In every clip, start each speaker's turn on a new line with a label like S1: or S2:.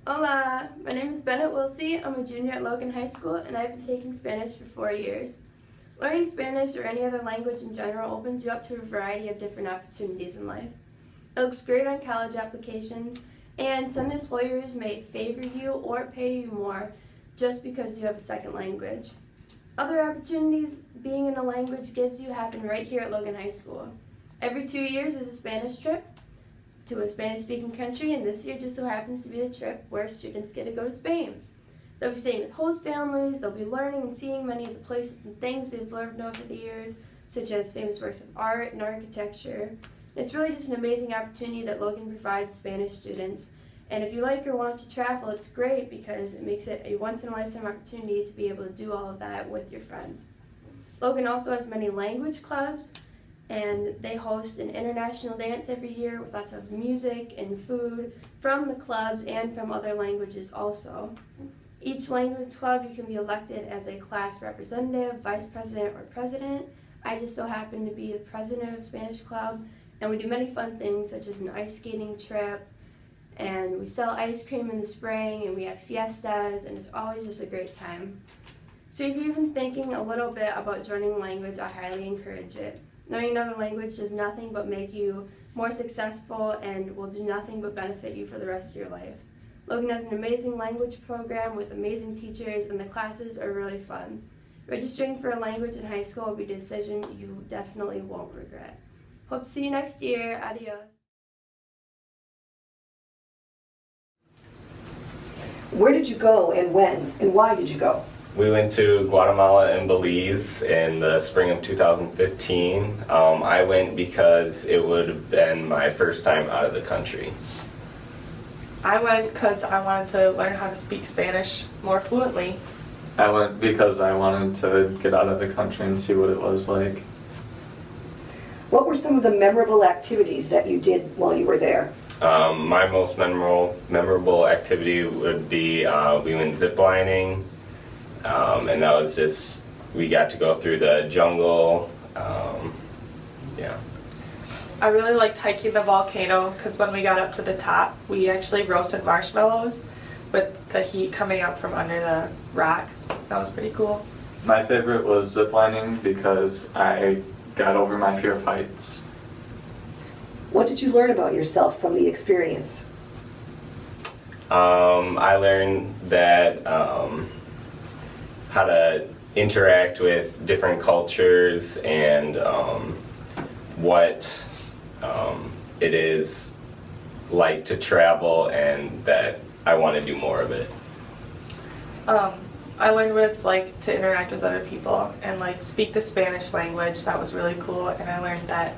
S1: Hola, my name is Bennett Wilsey. I'm a junior at Logan High School and I've been taking Spanish for 4 years. Learning Spanish or any other language in general opens you up to a variety of different opportunities in life. It looks great on college applications, and some employers may favor you or pay you more just because you have a second language. Other opportunities being in a language gives you happen right here at Logan High School. Every 2 years there's a Spanish trip to a Spanish-speaking country, and this year just so happens to be the trip where students get to go to Spain. They'll be staying with host families, they'll be learning and seeing many of the places and things they've learned over the years, such as famous works of art and architecture. It's really just an amazing opportunity that Logan provides Spanish students. And if you like or want to travel, it's great because it makes it a once-in-a-lifetime opportunity to be able to do all of that with your friends. Logan also has many language clubs, and they host an international dance every year with lots of music and food from the clubs and from other languages also. Each language club you can be elected as a class representative, vice president, or president. I just so happen to be the president of Spanish Club, and we do many fun things such as an ice skating trip, and we sell ice cream in the spring, and we have fiestas, and it's always just a great time. So if you're even thinking a little bit about joining language, I highly encourage it. Knowing another language does nothing but make you more successful and will do nothing but benefit you for the rest of your life. Logan has an amazing language program with amazing teachers, and the classes are really fun. Registering for a language in high school will be a decision you definitely won't regret. Hope to see you next year. Adios.
S2: Where did you go and when, and why did you go?
S3: We went to Guatemala and Belize in the spring of 2015. I went because it would have been my first time out of the country.
S4: I went because I wanted to learn how to speak Spanish more fluently.
S5: I went because I wanted to get out of the country and see what it was like.
S2: What were some of the memorable activities that you did while you were there?
S3: My most memorable activity would be we went ziplining, and that was just, we got to go through the jungle. Yeah.
S4: I really liked hiking the volcano because when we got up to the top, we actually roasted marshmallows with the heat coming up from under the rocks. That was pretty cool.
S5: My favorite was ziplining because I got over my fear of heights.
S2: What did you learn about yourself from the experience?
S3: I learned that how to interact with different cultures and what it is like to travel, and that I want to do more of it.
S4: I learned what it's like to interact with other people and like speak the Spanish language. That was really cool, and I learned that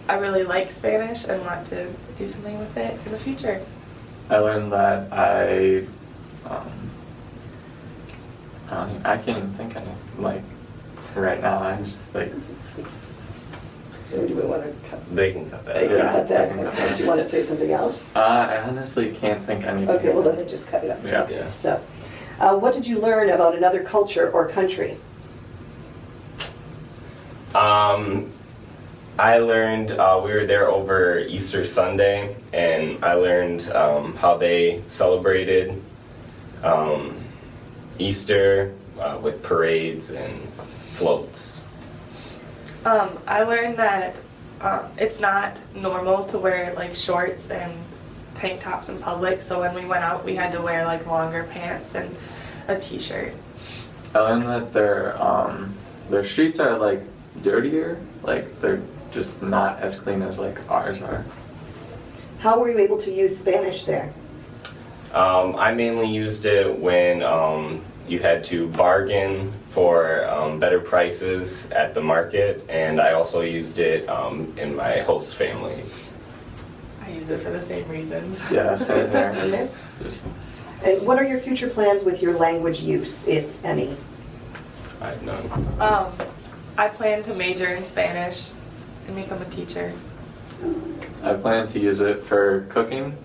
S4: I really like Spanish and want to do something with it in the future.
S5: I learned that I can't even think any, like, right now. I'm just like...
S2: So do we want to cut?
S3: They can cut that.
S2: They can
S5: Yeah,
S2: cut that.
S5: they can cut
S2: Okay.
S5: that.
S2: Do you want to say something else?
S5: I honestly can't think anything.
S2: Okay, well then just cut it up.
S5: Yeah.
S3: Yeah.
S2: So, what did you learn about another culture or country?
S3: I learned, we were there over Easter Sunday, and I learned how they celebrated Easter with parades and floats.
S4: I learned that it's not normal to wear like shorts and tank tops in public, so when we went out we had to wear like longer pants and a t-shirt.
S5: I learned that their streets are like dirtier, like they're just not as clean as like ours are.
S2: How were you able to use Spanish there?
S3: I mainly used it when you had to bargain for better prices at the market, and I also used it in my host family.
S4: I use it for the same reasons.
S5: Yeah, same here. Just
S2: And what are your future plans with your language use, if any?
S3: I have none.
S4: I plan to major in Spanish and become a teacher.
S5: I plan to use it for cooking.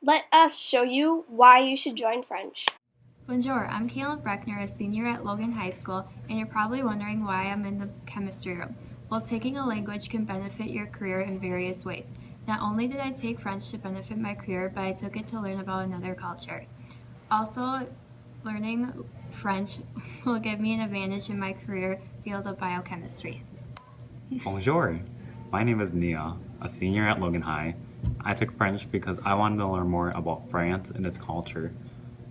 S6: Let us show you why you should join French.
S7: Bonjour, I'm Caleb Breckner, a senior at Logan High School, and you're probably wondering why I'm in the chemistry room. Well, taking a language can benefit your career in various ways. Not only did I take French to benefit my career, but I took it to learn about another culture. Also, learning French will give me an advantage in my career field of biochemistry.
S8: Bonjour, my name is Nia, a senior at Logan High. I took French because I wanted to learn more about France and its culture.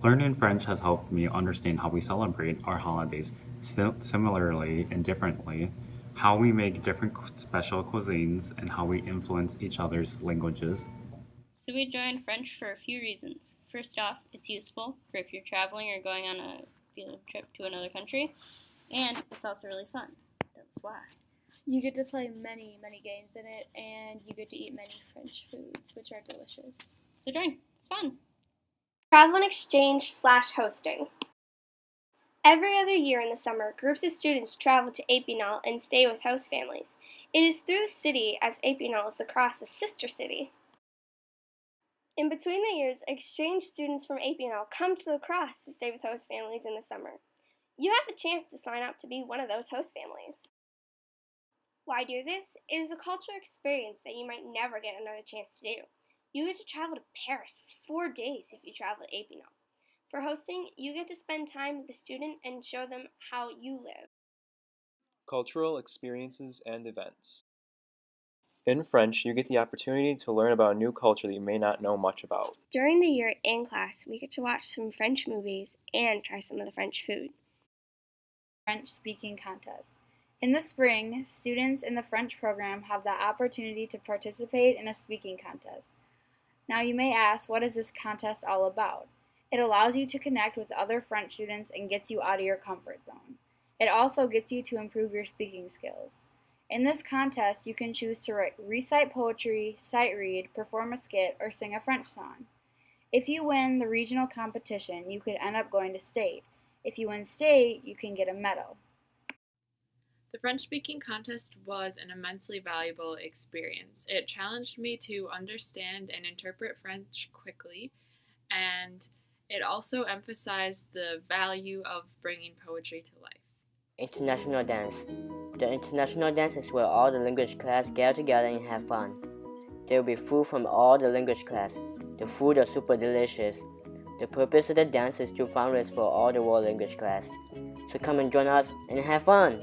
S8: Learning French has helped me understand how we celebrate our holidays similarly and differently, how we make different special cuisines, and how we influence each other's languages.
S9: So we joined French for a few reasons. First off, it's useful for if you're traveling or going on a field trip to another country, and it's also really fun. That's why.
S6: You get to play many, many games in it, and you get to eat many French foods, which are delicious.
S9: So join. It's fun.
S6: Travel and exchange/hosting. Every other year in the summer, groups of students travel to Épinal and stay with host families. It is through the city as Épinal is La Crosse's sister city. In between the years, exchange students from Épinal come to La Crosse to stay with host families in the summer. You have the chance to sign up to be one of those host families. Why do this? It is a cultural experience that you might never get another chance to do. You get to travel to Paris for 4 days if you travel to Épinal. For hosting, you get to spend time with the student and show them how you live.
S10: Cultural experiences and events. In French, you get the opportunity to learn about a new culture that you may not know much about.
S6: During the year in class, we get to watch some French movies and try some of the French food.
S11: French speaking contest. In the spring, students in the French program have the opportunity to participate in a speaking contest. Now you may ask, what is this contest all about? It allows you to connect with other French students and gets you out of your comfort zone. It also gets you to improve your speaking skills. In this contest, you can choose to recite poetry, sight read, perform a skit, or sing a French song. If you win the regional competition, you could end up going to state. If you win state, you can get a medal.
S12: The French speaking contest was an immensely valuable experience. It challenged me to understand and interpret French quickly, and it also emphasized the value of bringing poetry to life.
S13: International dance. The international dance is where all the language class gather together and have fun. There will be food from all the language class. The food is super delicious. The purpose of the dance is to fundraise for all the world language class. So come and join us and have fun!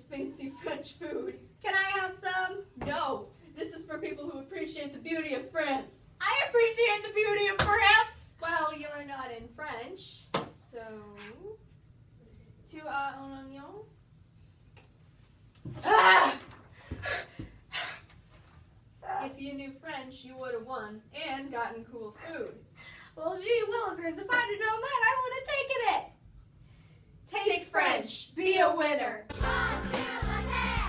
S14: Fancy French food. Can I have some? No. This is for people who appreciate the beauty of France. I appreciate the beauty of France. Well, you're not in French, so tu as un oignon? Ah! If you knew French, you would have won and gotten cool food. Well, gee willikers, if I'd have known that, I would have taken it. Take French. Be a winner.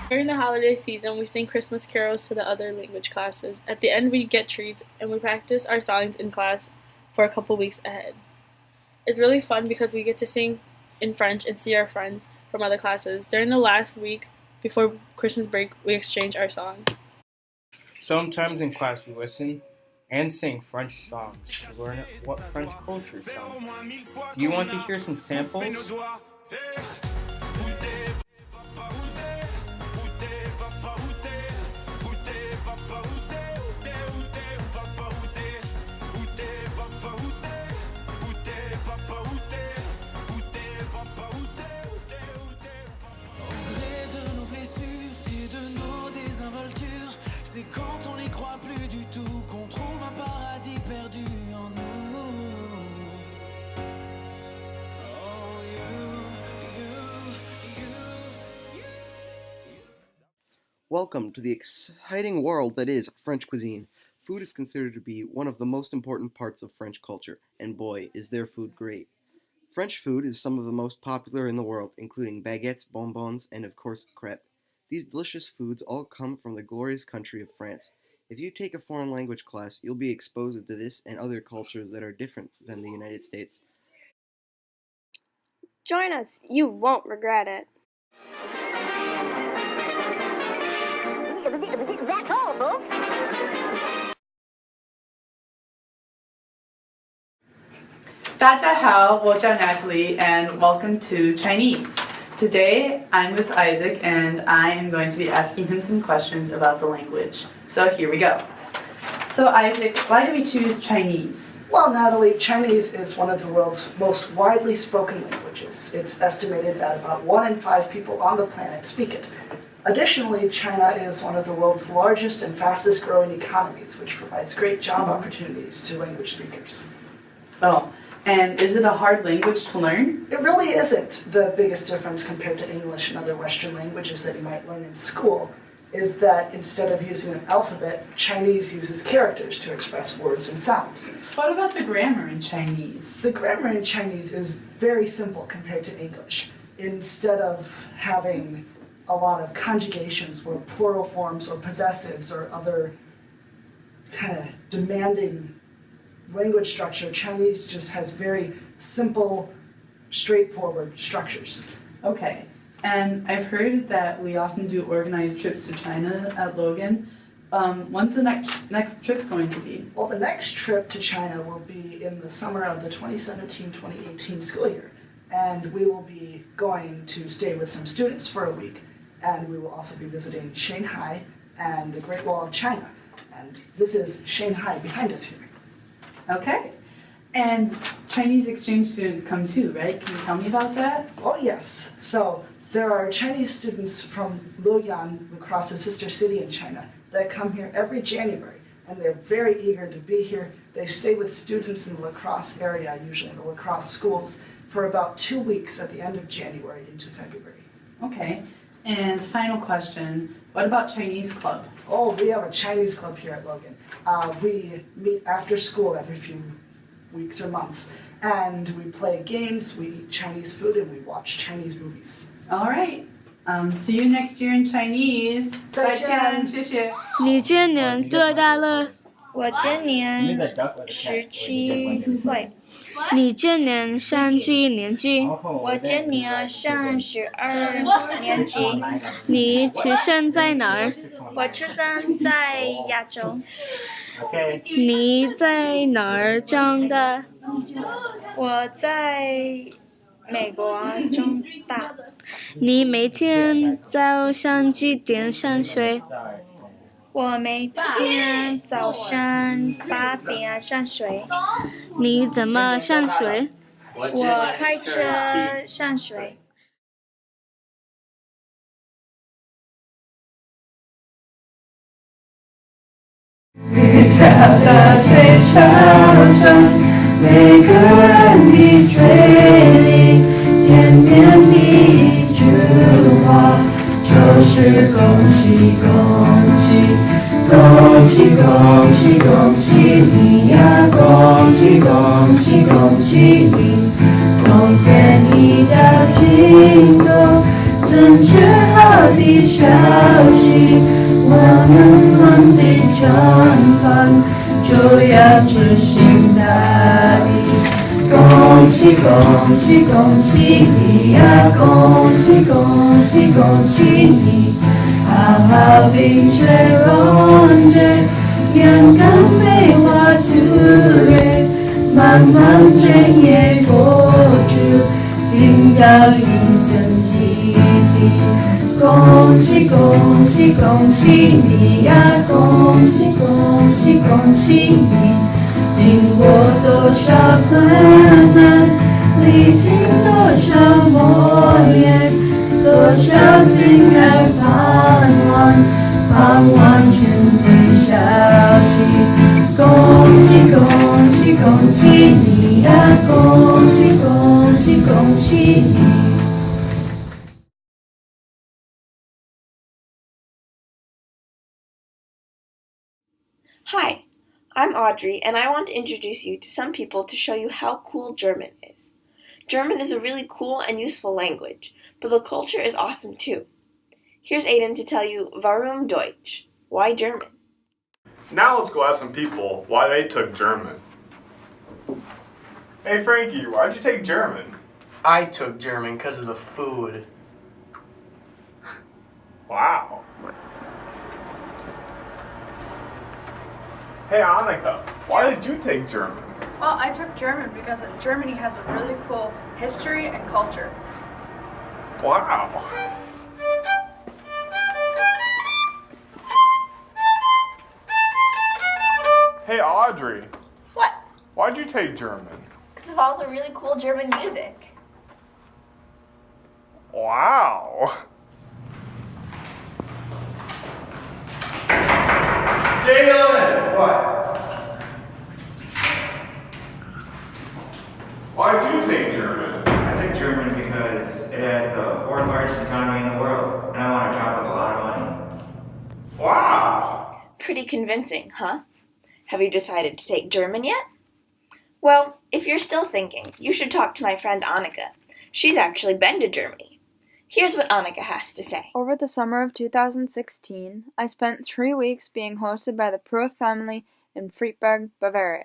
S4: During the holiday season, we sing Christmas carols to the other language classes. At the end, we get treats, and we practice our songs in class for a couple weeks ahead. It's really fun because we get to sing in French and see our friends from other classes. During the last week before Christmas break, we exchange our songs.
S15: Sometimes in class, we listen and sing French songs to learn what French culture sounds like. Do you want to hear some samples?
S16: C'est quand on n'y croit plus du tout qu'on trouve un paradis perdu en nous. Oh, you.
S17: Welcome to the exciting world that is French cuisine. Food is considered to be one of the most important parts of French culture, and boy, is their food great. French food is some of the most popular in the world, including baguettes, bonbons, and of course crêpes. These delicious foods all come from the glorious country of France. If you take a foreign language class, you'll be exposed to this and other cultures that are different than the United States.
S6: Join us. You won't regret it.
S18: That's all, folks.
S19: 大家好，我叫 Natalie and welcome to Chinese.
S18: Today, I'm with Isaac and I am going to be asking him some questions about the language. So here we go. So Isaac, why do we choose Chinese?
S2: Well, Natalie, Chinese is one of the world's most widely spoken languages. It's estimated that about 1 in 5 people on the planet speak it. Additionally, China is one of the world's largest and fastest growing economies, which provides great job opportunities to language speakers.
S18: Oh, and is it a hard language to learn?
S2: It really isn't. The biggest difference compared to English and other Western languages that you might learn in school is that instead of using an alphabet, Chinese uses characters to express words and sounds.
S18: What about the grammar in Chinese?
S2: The grammar in Chinese is very simple compared to English. Instead of having a lot of conjugations or plural forms or possessives or other kind of demanding language structure, Chinese just has very simple, straightforward structures.
S18: Okay, and I've heard that we often do organized trips to China at Logan. When's the next trip going to be?
S2: Well, the next trip to China will be in the summer of the 2017-2018 school year, and we will be going to stay with some students for a week, and we will also be visiting Shanghai and the Great Wall of China. And this is Shanghai behind us here.
S18: Okay. And Chinese exchange students come too, right? Can you tell me about that?
S2: Oh yes. So there are Chinese students from Logan, La Crosse's sister city in China, that come here every January, and they're very eager to be here. They stay with students in the La Crosse area, usually in the La Crosse schools, for about 2 weeks at the end of January into February.
S18: Okay. And final question, what about Chinese club?
S2: Oh, we have a Chinese club here at Logan. We meet after school every few weeks or months, and we play games, we eat Chinese food, and we watch Chinese movies.
S18: All right. See you next year in Chinese.
S2: 再见，
S18: 谢谢。
S19: 你今年多大了？我今年17岁。你今年上几年级？我今年上12年级。你出生在哪儿？我出生在亚洲。你在哪儿长大？我在美国长大。你每天早上几点上学？我每天早上8点上学。你怎么上学？我开车上学。
S16: 雨夹杂吹沙声，每个人的嘴里见面第一句话就是恭喜恭喜，恭喜恭喜恭喜你呀，恭喜恭喜恭喜你，冬天一到尽头，真是好的消息，我们梦的盛放就要执行大意。恭喜恭喜恭喜你呀，恭喜恭喜恭喜你，好好冰雪融解，勇敢被花突围，漫漫整夜过去，听到一声寂静。恭喜恭喜恭喜你呀，恭喜恭喜恭喜你。经过多少困难，历经多少磨练，多少心儿盼望，盼望春的消息。恭喜恭喜恭喜你呀，恭喜恭喜恭喜你。
S20: Hi, I'm Audrey, and I want to introduce you to some people to show you how cool German is. German is a really cool and useful language, but the culture is awesome too. Here's Aiden to tell you Warum Deutsch? Why German?
S21: Now let's go ask some people why they took German. Hey Frankie, why'd you take German?
S22: I took German because of the food.
S21: Wow. Hey Annika, why did you take German?
S23: Well, I took German because Germany has a really cool history and culture.
S21: Wow. Hey Audrey.
S20: What?
S21: Why'd you take German?
S20: Because of all the really cool German music.
S21: Wow. Jalen! What? Why'd you take German?
S1: I took German because it has the fourth largest economy in the world, and I want a job with a lot of money.
S21: Wow.
S20: Pretty convincing, huh? Have you decided to take German yet? Well, if you're still thinking, you should talk to my friend Annika. She's actually been to Germany. Here's what Annika has to say.
S3: Over the summer of 2016, I spent 3 weeks being hosted by the Pruitt family in Friedberg, Bavaria.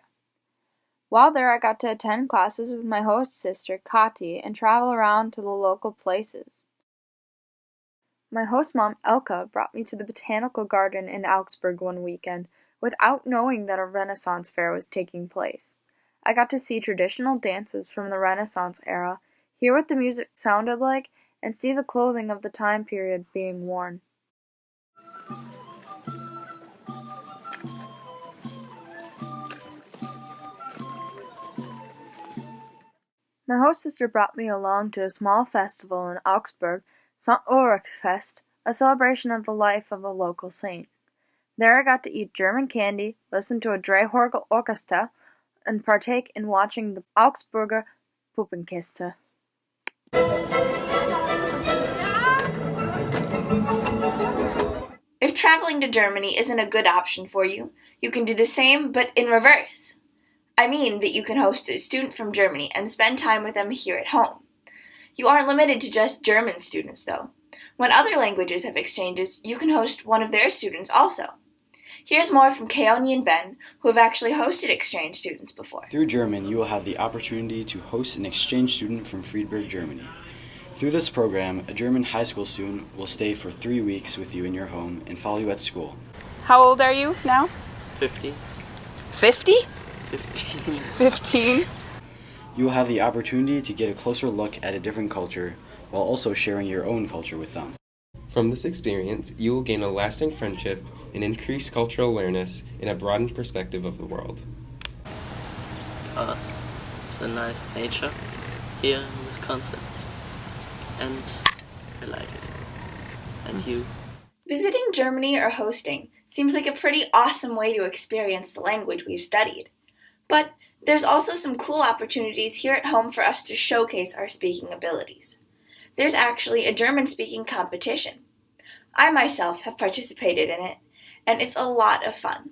S3: While there, I got to attend classes with my host sister, Kati, and travel around to the local places. My host mom, Elka, brought me to the Botanical Garden in Augsburg one weekend without knowing that a Renaissance fair was taking place. I got to see traditional dances from the Renaissance era, hear what the music sounded like, and see the clothing of the time period being worn. My host sister brought me along to a small festival in Augsburg, St. Ulrich Fest, a celebration of the life of a local saint. There I got to eat German candy, listen to a Drehorgel orchestra, and partake in watching the Augsburger Puppenkiste.
S20: If traveling to Germany isn't a good option for you, you can do the same, but in reverse. I mean that you can host a student from Germany and spend time with them here at home. You aren't limited to just German students, though. When other languages have exchanges, you can host one of their students also. Here's more from Keone and Ben, who have actually hosted exchange students before.
S23: Through German, you will have the opportunity to host an exchange student from Friedberg, Germany. Through this program, a German high school student will stay for 3 weeks with you in your home and follow you at school.
S24: How old are you now?
S13: 50.
S24: 50?
S13: 15.
S24: 15?
S23: You will have the opportunity to get a closer look at a different culture while also sharing your own culture with them.
S25: From this experience, you will gain a lasting friendship, an increased cultural awareness, and a broadened perspective of the world.
S13: Because it's a nice nature here in Wisconsin. And I like it. And you?
S20: Visiting Germany or hosting seems like a pretty awesome way to experience the language we've studied. But there's also some cool opportunities here at home for us to showcase our speaking abilities. There's actually a German-speaking competition. I myself have participated in it, and it's a lot of fun.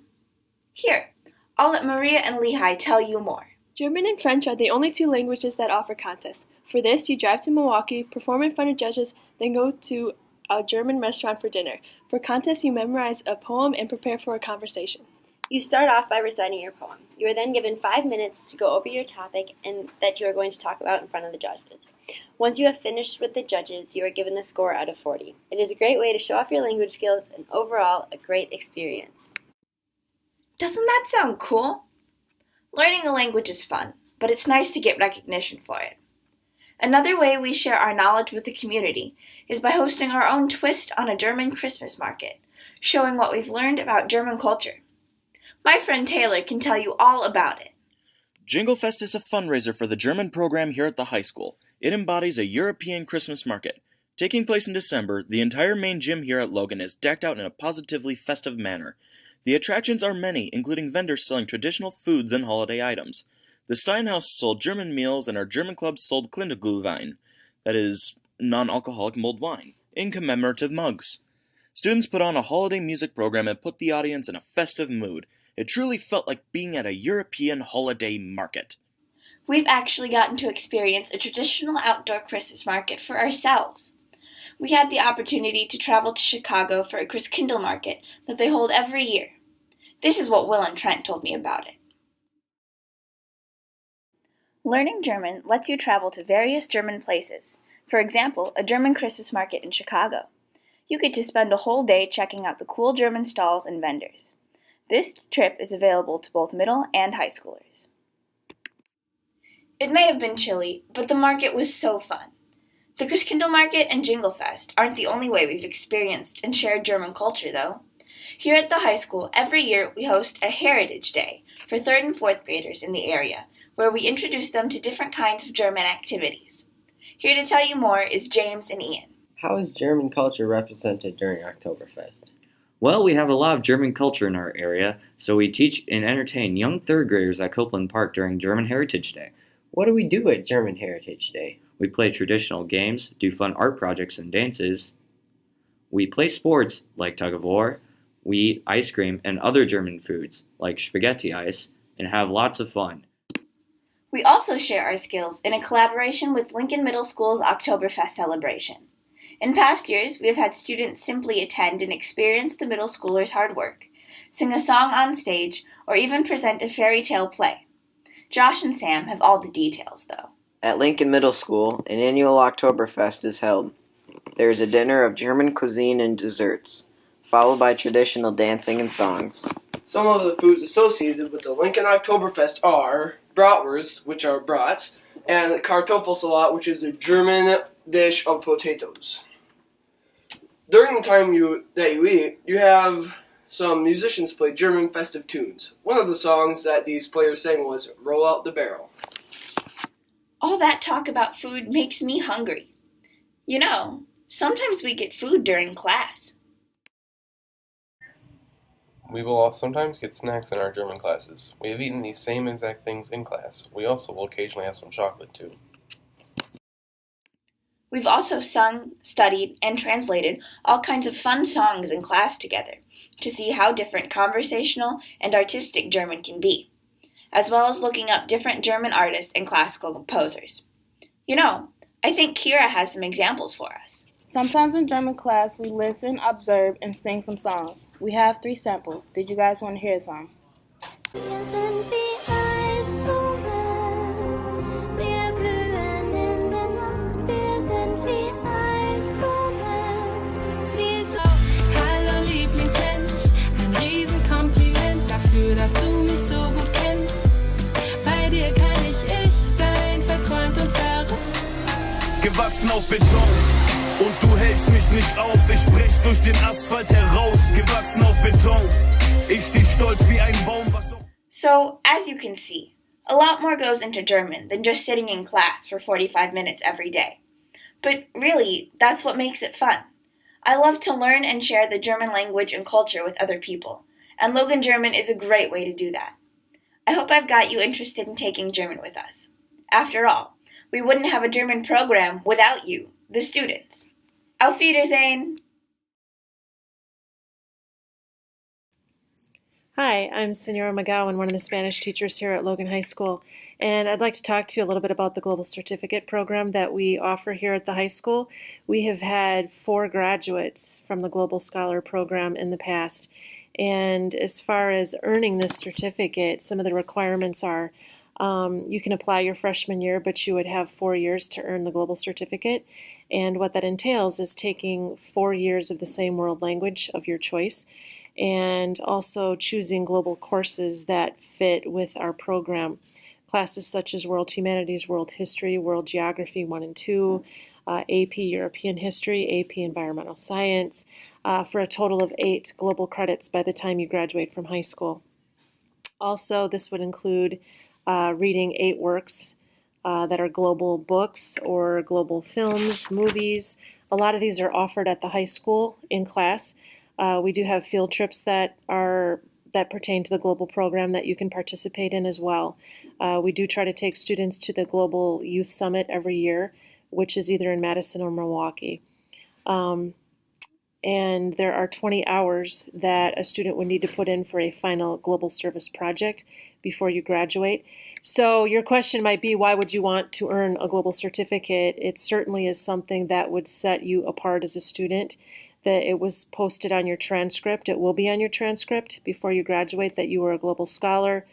S20: Here, I'll let Maria and Lehigh tell you more.
S26: German and French are the only two languages that offer contests. For this, you drive to Milwaukee, perform in front of judges, then go to a German restaurant for dinner. For contests, you memorize a poem and prepare for a conversation.
S27: You start off by reciting your poem. You are then given 5 minutes to go over your topic and that you are going to talk about in front of the judges. Once you have finished with the judges, you are given a score out of 40. It is a great way to show off your language skills and overall a great experience.
S20: Doesn't that sound cool? Learning a language is fun, but it's nice to get recognition for it. Another way we share our knowledge with the community is by hosting our own twist on a German Christmas market, showing what we've learned about German culture. My friend Taylor can tell you all about it.
S28: Jinglefest is a fundraiser for the German program here at the high school. It embodies a European Christmas market. Taking place in December, the entire main gym here at Logan is decked out in a positively festive manner. The attractions are many, including vendors selling traditional foods and holiday items. The Steinhaus sold German meals and our German club sold Kinderglühwein, that is, non-alcoholic mulled wine, in commemorative mugs. Students put on a holiday music program and put the audience in a festive mood. It truly felt like being at a European holiday market.
S20: We've actually gotten to experience a traditional outdoor Christmas market for ourselves. We had the opportunity to travel to Chicago for a Christkindl market that they hold every year. This is what Will and Trent told me about it. Learning German lets you travel to various German places. For example, a German Christmas market in Chicago. You get to spend a whole day checking out the cool German stalls and vendors. This trip is available to both middle and high schoolers. It may have been chilly, but the market was so fun. The Christkindlmarket and Jinglefest aren't the only way we've experienced and shared German culture, though. Here at the high school, every year we host a Heritage Day for 3rd and 4th graders in the area, where we introduce them to different kinds of German activities. Here to tell you more is James and Ian.
S5: How is German culture represented during Oktoberfest?
S7: Well, we have a lot of German culture in our area, so we teach and entertain young 3rd graders at Copeland Park during German Heritage Day.
S5: What do we do at German Heritage Day?
S7: We play traditional games, do fun art projects and dances. We play sports like tug of war. We eat ice cream and other German foods like spaghetti ice and have lots of fun.
S20: We also share our skills in a collaboration with Lincoln Middle School's Oktoberfest celebration. In past years, we have had students simply attend and experience the middle schoolers' hard work, sing a song on stage, or even present a fairy tale play. Josh and Sam have all the details, though.
S8: At Lincoln Middle School, an annual Oktoberfest is held. There is a dinner of German cuisine and desserts, followed by traditional dancing and songs.
S22: Some of the foods associated with the Lincoln Oktoberfest are bratwurst, which are brats, and Kartoffelsalat, which is a German dish of potatoes. During the time that you eat, you have some musicians play German festive tunes. One of the songs that these players sang was Roll Out the Barrel.
S20: All that talk about food makes me hungry. You know, sometimes we get food during class.
S25: We will all sometimes get snacks in our German classes. We have eaten these same exact things in class. We also will occasionally have some chocolate too.
S20: We've also sung, studied, and translated all kinds of fun songs in class together to see how different conversational and artistic German can be, as well as looking up different German artists and classical composers. You know, I think Kira has some examples for us.
S9: Sometimes in German class, we listen, observe, and sing some songs. We have 3 samples. Did you guys want to hear some?
S16: Hallo Lieblingsmensch, ein Riesenkompliment dafür, dass du mich so gut kennst. Bei dir kann ich sein, verträumt und verrückt.
S10: Gewachsen auf Beton. Und du hältst mich nicht auf, ich brech durch den Asphalt heraus, gewachsen auf Beton. Ich steh stolz wie ein Baum, was so.
S20: So, as you can see, a lot more goes into German than just sitting in class for 45 minutes every day. But really, that's what makes it fun. I love to learn and share the German language and culture with other people, and Logan German is a great way to do that. I hope I've got you interested in taking German with us. After all, we wouldn't have a German program without you, the students. Auf Wiedersehen!
S11: Hi, I'm Senora McGowan, one of the Spanish teachers here at Logan High School, and I'd like to talk to you a little bit about the Global Certificate program that we offer here at the high school. We have had 4 graduates from the Global Scholar program in the past, and as far as earning this certificate, some of the requirements are you can apply your freshman year, but you would have 4 years to earn the Global Certificate, and what that entails is taking 4 years of the same world language of your choice, and also choosing global courses that fit with our program. Classes such as World Humanities, World History, World Geography 1 and 2, AP European History, AP Environmental Science, for a total of 8 global credits by the time you graduate from high school. Also, this would include reading 8 works that are global books or global films, movies. A lot of these are offered at the high school in class. We do have field trips that pertain to the global program that you can participate in as well. We do try to take students to the Global Youth Summit every year, which is either in Madison or Milwaukee. And there are 20 hours that a student would need to put in for a final global service project before you graduate. So your question might be, why would you want to earn a global certificate? It certainly is something that would set you apart as a student, that it was posted on your transcript. It will be on your transcript before you graduate that you were a global scholar.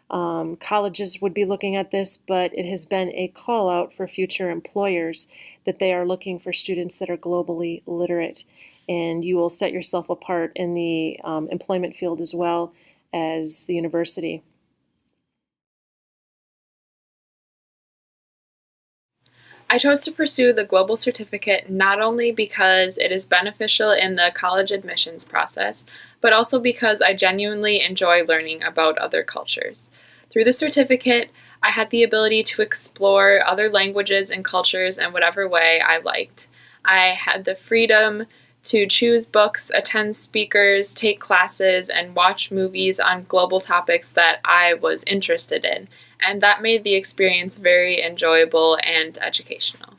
S11: Colleges would be looking at this, but it has been a call out for future employers that they are looking for students that are globally literate. And you will set yourself apart in the employment field as well as the university.
S2: I chose to pursue the Global Certificate not only because it is beneficial in the college admissions process, but also because I genuinely enjoy learning about other cultures. Through the certificate, I had the ability to explore other languages and cultures in whatever way I liked. I had the freedom to choose books, attend speakers, take classes, and watch movies on global topics that I was interested in, and that made the experience very enjoyable and educational.